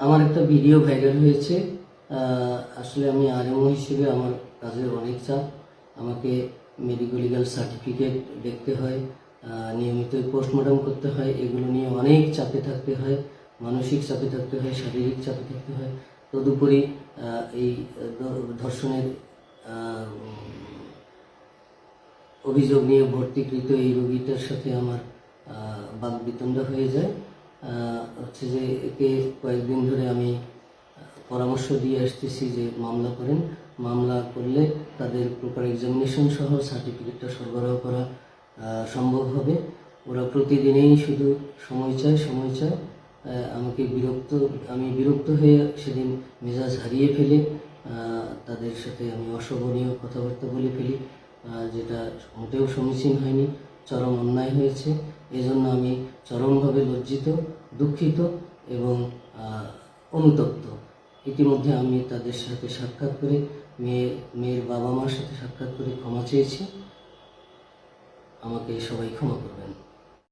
আমার একটা video viral হয়েছে। আসলে আমি আরএমও হিসেবে আমার কাজের অনেক চাপ। আমাকে মেডিকেল লিগ্যাল সার্টিফিকেট দেখতে হয়, নিয়মিত পোস্টমর্টম করতে হয়। এগুলো নিয়ে অনেক চাপে থাকতে হয়, মানসিক চাপে থাকতে হয়, শারীরিক চাপে থাকতে হয়। তদুপরি এই ধর্ষণের অভিযোগ নিয়ে ভর্তিকৃত এই রোগীটার সাথে আমার বাকবিতণ্ডা হয়ে যায়। হচ্ছে যে একে কয়েকদিন ধরে আমি পরামর্শ দিয়ে আসতেছি যে মামলা করেন, মামলা করলে তাদের প্রপার এক্সামিনেশন সহ সার্টিফিকেটটা সরবরাহ করা সম্ভব হবে। ওরা প্রতিদিনেই শুধু সময় চায়। আমি বিরক্ত হয়ে সেদিন মেজাজ হারিয়ে ফেলে তাদের সাথে আমি অশোভনীয় কথাবার্তা বলে ফেলি, যেটা মোটেও সমীচীন হয়নি, চরম অন্যায় হয়েছে। এজন্য আমি চরমভাবে লজ্জিত, দুঃখিত এবং অনুতপ্ত। ইতিমধ্যে আমি তাদের সাথে সাক্ষাৎ করে মেয়ের বাবা মার সাথে সাক্ষাৎ করে ক্ষমা চেয়েছি। আমাকে সবাই ক্ষমা করবেন।